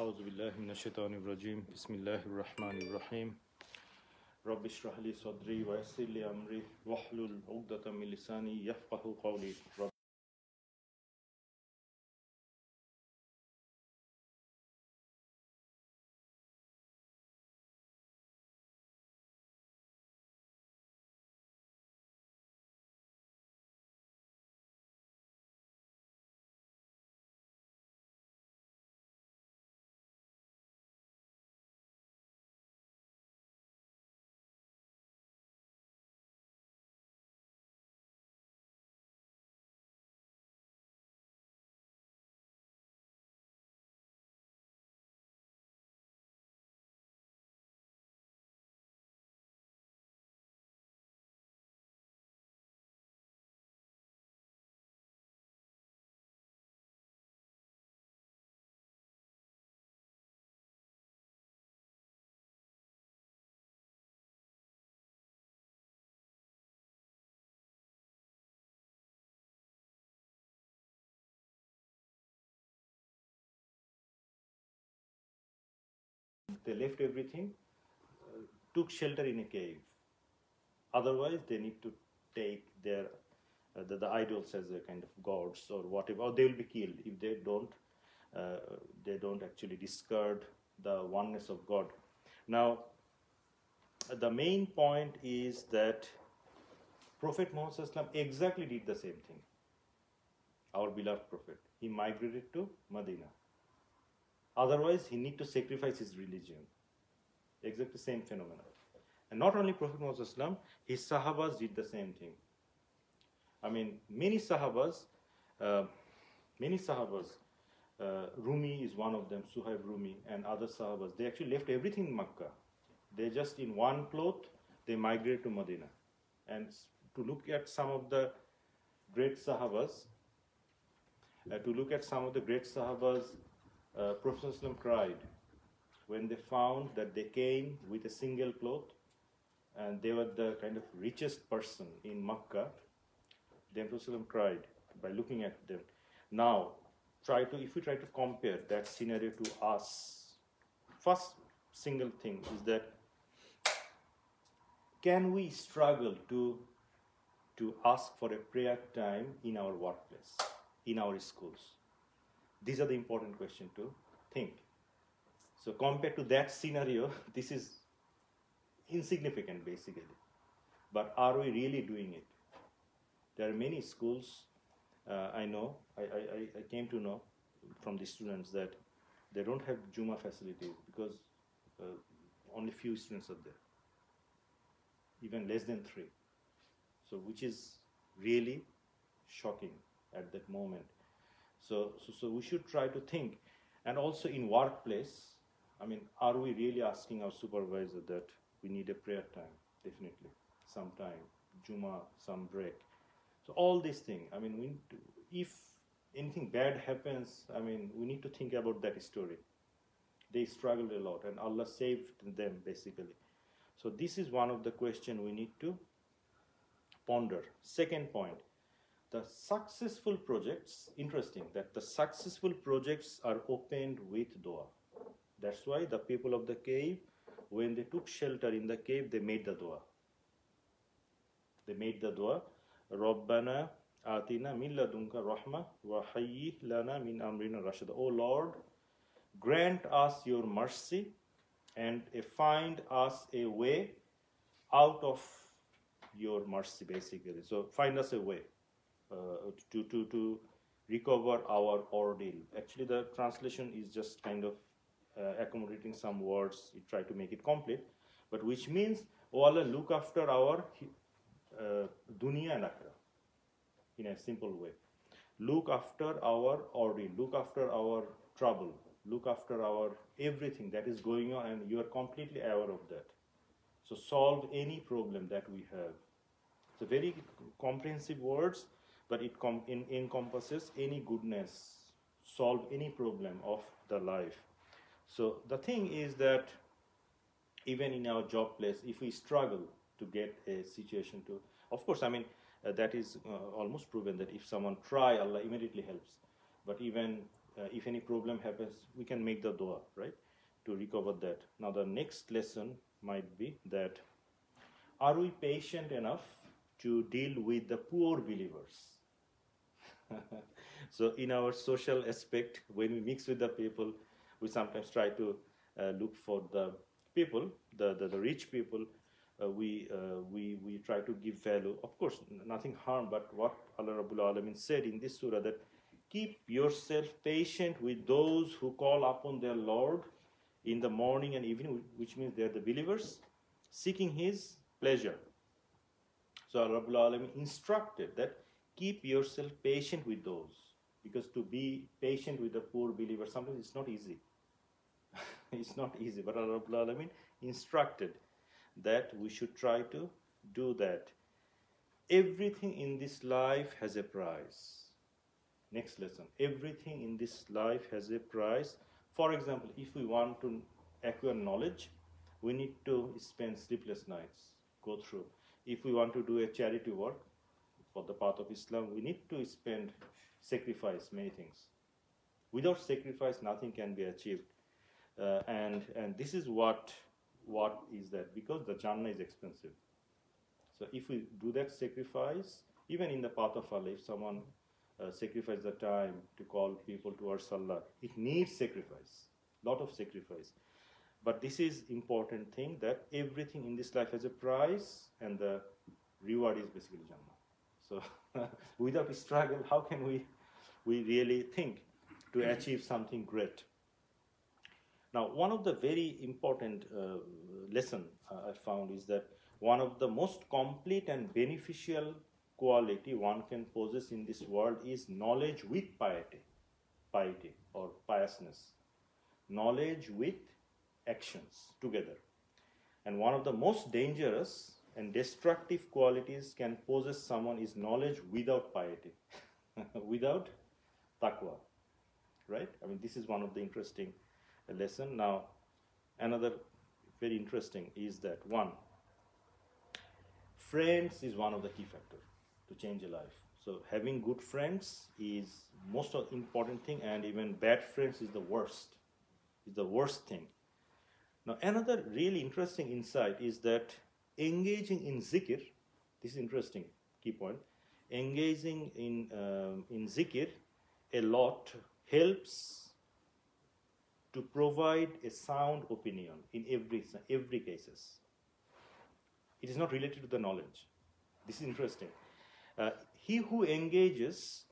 أعوذ بالله من الشيطان الرجيم بسم الله الرحمن الرحيم رب اشرح لي صدري ويسر لي أمري واحلل عقدة من لساني يفقهوا قولي رب They left everything, took shelter in a cave. Otherwise, they need to take their the idols as a kind of gods or whatever, or they will be killed if they don't actually discard the oneness of God. Now, the main point is that Prophet Muhammad Sallallahu Alaihi Wasallam exactly did the same thing. Our beloved Prophet, he migrated to Medina. Otherwise, he need to sacrifice his religion. Exactly same phenomenon. And not only Prophet Muhammad Sallallahu Alaihi Wasallam, his Sahabas did the same thing. I mean, many Sahabas, Rumi is one of them, Suhaib Rumi, and other Sahabas, they actually left everything in Makkah. They just in one cloth, they migrated to Medina. And to look at some of the great Sahabas, Prophet ﷺ cried when they found that they came with a single cloth and they were the kind of richest person in Makkah. Then Prophet ﷺ cried by looking at them. Now, if we try to compare that scenario to us, first single thing is that can we struggle to ask for a prayer time in our workplace, in our schools? These are the important questions to think. So compared to that scenario, this is insignificant basically. But are we really doing it? There are many schools, I came to know from the students that they don't have Juma facilities because only few students are there, even less than 3. So which is really shocking at that moment. So we should try to think. And also in workplace, I mean, are we really asking our supervisor that we need a prayer time? Definitely, sometime, Juma, some break. So all these things, I mean, if anything bad happens, I mean, we need to think about that story. They struggled a lot and Allah saved them basically. So this is one of the questions we need to ponder. Second point, the successful projects, interesting that the successful projects are opened with dua. That's why the people of the cave, when they took shelter in the cave, they made the dua. They made the dua. Rabbana atina min ladunka rahma wa hayyi lana min amrina rashada. O Lord, grant us your mercy and find us a way out of your mercy, basically. So find us a way to recover our ordeal. Actually, the translation is just kind of accommodating some words. You try to make it complete, but which means, oh Allah, look after our dunya and akhirah in a simple way. Look after our ordeal, look after our trouble, look after our everything that is going on, and you are completely aware of that. So solve any problem that we have. It's a very comprehensive words, but it encompasses any goodness, solve any problem of the life. So the thing is that even in our job place, if we struggle to get a situation to, of course, I mean, that is almost proven that if someone try, Allah immediately helps. But even if any problem happens, we can make the dua, right, to recover that. Now the next lesson might be that, are we patient enough to deal with the poor believers? So in our social aspect, when we mix with the people, we sometimes try to look for the people, the rich people. We try to give value. Of course, nothing harm, but what Allah Rabbul Alamin said in this surah, that keep yourself patient with those who call upon their Lord in the morning and evening, which means they are the believers, seeking His pleasure. So Allah Rabbul Alamin instructed that keep yourself patient with those, because to be patient with the poor believer, sometimes it's not easy. It's not easy, but Allah Rabbul Alamin instructed that we should try to do that. Everything in this life has a price. Next lesson. Everything in this life has a price. For example, if we want to acquire knowledge, we need to spend sleepless nights, go through. If we want to do a charity work for the path of Islam, we need to sacrifice many things. Without sacrifice, nothing can be achieved. And this is what is that, because the Jannah is expensive. So if we do that sacrifice, even in the path of Allah, if someone sacrifices the time to call people towards Allah, it needs sacrifice, lot of sacrifice. But this is important thing, that everything in this life has a price, and the reward is basically Jannah. So without struggle, how can we really think to achieve something great? Now, one of the very important lesson I found is that one of the most complete and beneficial quality one can possess in this world is knowledge with piety or piousness. Knowledge with actions together. And one of the most dangerous and destructive qualities can possess someone is knowledge without piety, without taqwa, right? I mean, this is one of the interesting lesson. Now, another very interesting is that, one, friends is one of the key factors to change a life. So having good friends is most important thing, and even bad friends is the worst thing. Now, another really interesting insight is that engaging in zikr, this is interesting, key point, engaging in zikr a lot helps to provide a sound opinion in every cases. It is not related to the knowledge. This is interesting. He who engages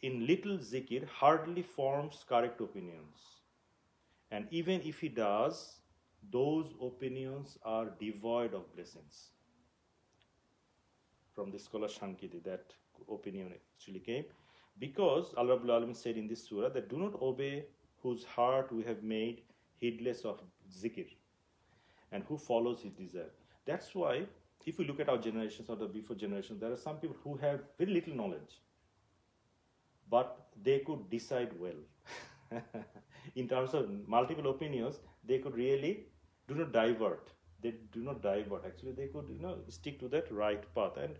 in little zikr hardly forms correct opinions. And even if he does, those opinions are devoid of blessings. From the scholar Shankiti, that opinion actually came. Because Allah Rabbul Alamin said in this surah that do not obey whose heart we have made heedless of zikr, and who follows his desire. That's why, if we look at our generations or the before generations, there are some people who have very little knowledge, but they could decide well. In terms of multiple opinions, they could really do not divert. They do not divert. Actually, they could stick to that right path, and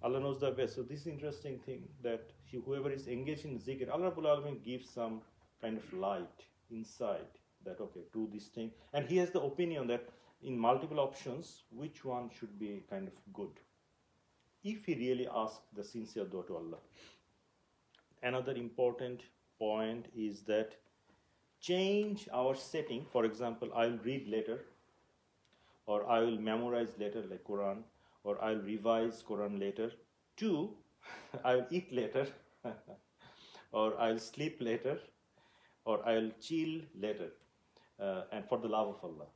Allah knows the best. So this is interesting thing, that whoever is engaged in zikr, Allah Rabbul Alamin gives some kind of light, insight, that okay, do this thing, and he has the opinion that in multiple options, which one should be kind of good, if he really asks the sincere dua to Allah. Another important point is that change our setting. For example, I'll read later, or I will memorize later, like Quran, or I'll revise Quran later, to I'll eat later, or I'll sleep later, or I'll chill later, and for the love of Allah.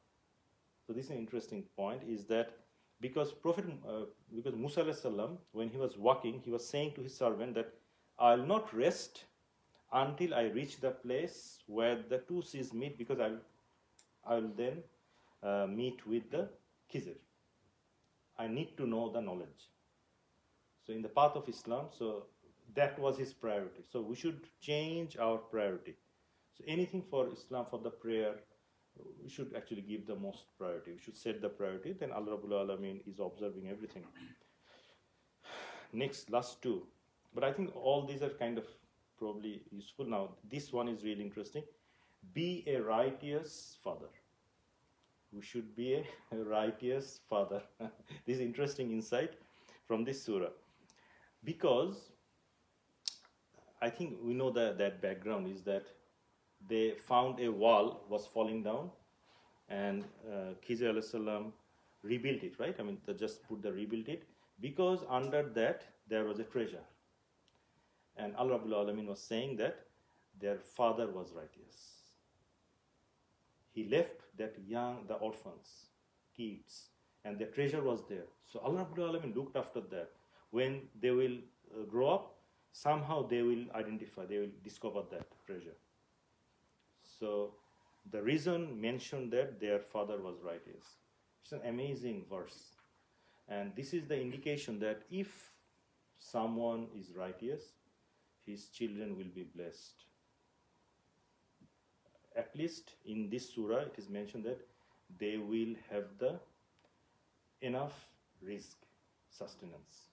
So this is an interesting point, is that because Musa alayhi salam, when he was walking, he was saying to his servant that I'll not rest until I reach the place where the two seas meet, because I'll then meet with the Khizr. I need to know the knowledge. So in the path of Islam, so that was his priority. So we should change our priority. So anything for Islam, for the prayer, we should actually give the most priority. We should set the priority. Then Allah Rabbul Alamin is observing everything. Next, last two. But I think all these are kind of probably useful. Now, this one is really interesting. Be a righteous father. We should be a righteous father. This is interesting insight from this surah. Because I think we know that background is that they found a wall was falling down, and Khizr alayhi salam rebuilt it, right? I mean, they just put the rebuilt it, because under that there was a treasure. And Allah Rabbul Alameen was saying that their father was righteous. He left the orphans, kids, and the treasure was there. So Allah Rabbul Alameen looked after that. When they will grow up, somehow they will identify, they will discover that treasure. So the reason mentioned that their father was righteous. It's an amazing verse. And this is the indication that if someone is righteous, his children will be blessed. At least in this surah, it is mentioned that they will have the enough rizq, sustenance.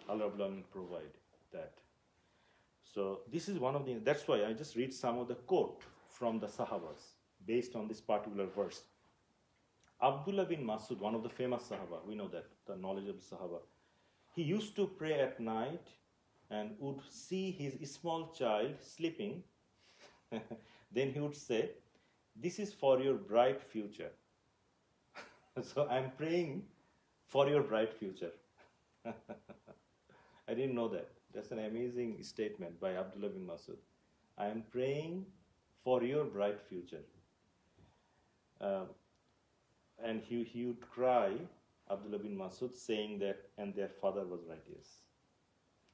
Allah will provide that. So this is one of the, that's why I just read some of the quote from the Sahabas based on this particular verse. Abdullah bin Masud, one of the famous Sahaba, we know that, the knowledge of the Sahaba. He used to pray at night and would see his small child sleeping. Then he would say, "This is for your bright future." So I'm praying for your bright future. I didn't know that. That's an amazing statement by Abdullah bin Masud. I am praying for your bright future. And he would cry, Abdullah bin Masud, saying that, and their father was righteous.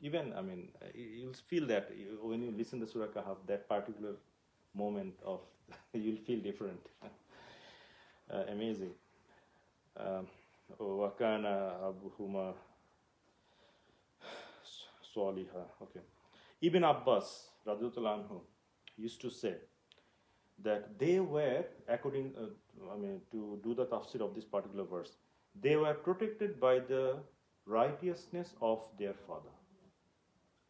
Even, I mean, you'll feel that when you listen to Surah Kahaf, that particular moment of, you'll feel different. Amazing. Wakana Abuhuma Swaliha. Okay. Ibn Abbas, radhiyallahu anhu, used to say that they were, according, to do the tafsir of this particular verse, they were protected by the righteousness of their father.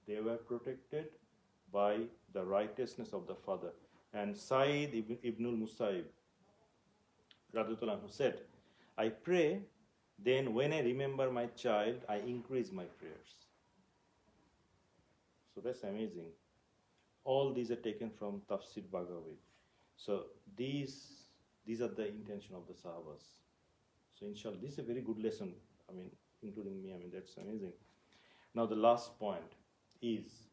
They were protected by the righteousness of the father. And Sa'id ibn al-Musayyib, radhiyallahu anhu, said, I pray, then when I remember my child, I increase my prayers. So that's amazing. All these are taken from Tafsir Bagawi. So these are the intention of the Sahabas. So inshallah, this is a very good lesson. I mean, including me, that's amazing. Now the last point is,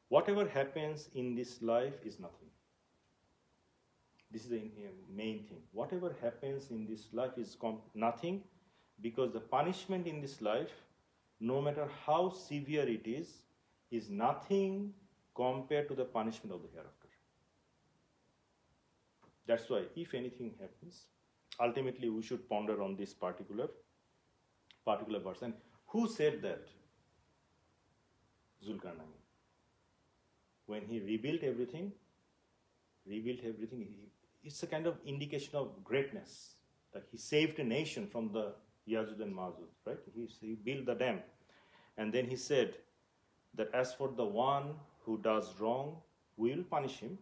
whatever happens in this life is nothing. This is the main thing. Whatever happens in this life is nothing, because the punishment in this life, no matter how severe it is nothing compared to the punishment of the hereafter. That's why, if anything happens, ultimately we should ponder on this particular verse. And who said that? Zulkarnain. When he rebuilt everything, it's a kind of indication of greatness. That he saved a nation from the Yazud and Mazud, right? He built the dam. And then he said that as for the one who does wrong, we will punish him.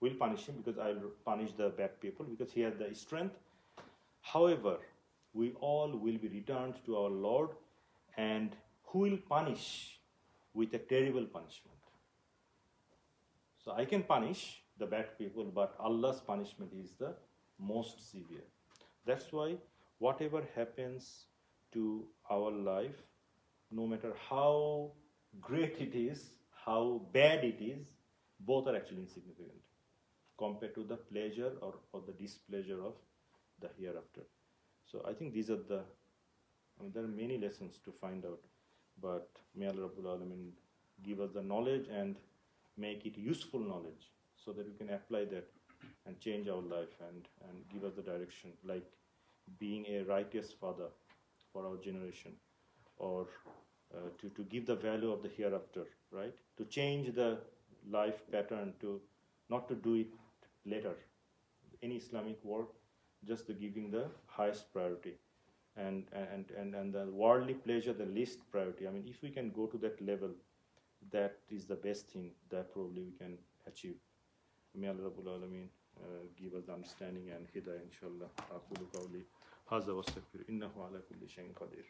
We'll punish him because I'll punish the bad people, because he has the strength. However, we all will be returned to our Lord, and who will punish with a terrible punishment. So I can punish the bad people, but Allah's punishment is the most severe. That's why whatever happens to our life, no matter how great it is, how bad it is, both are actually insignificant compared to the pleasure or the displeasure of the hereafter. So I think these are there are many lessons to find out, but may Allah Rabbul Alameen give us the knowledge and make it useful knowledge, so that we can apply that and change our life and give us the direction, like being a righteous father for our generation, or to give the value of the hereafter, right? To change the life pattern, to not to do it later. Any Islamic work, just giving the highest priority, and the worldly pleasure the least priority. If we can go to that level, that is the best thing that probably we can achieve. May Allah Rabbul Alameen give us the understanding and hidayah, inshallah. أقول قولي هذا واستغفر إنه على كل شيء قدير.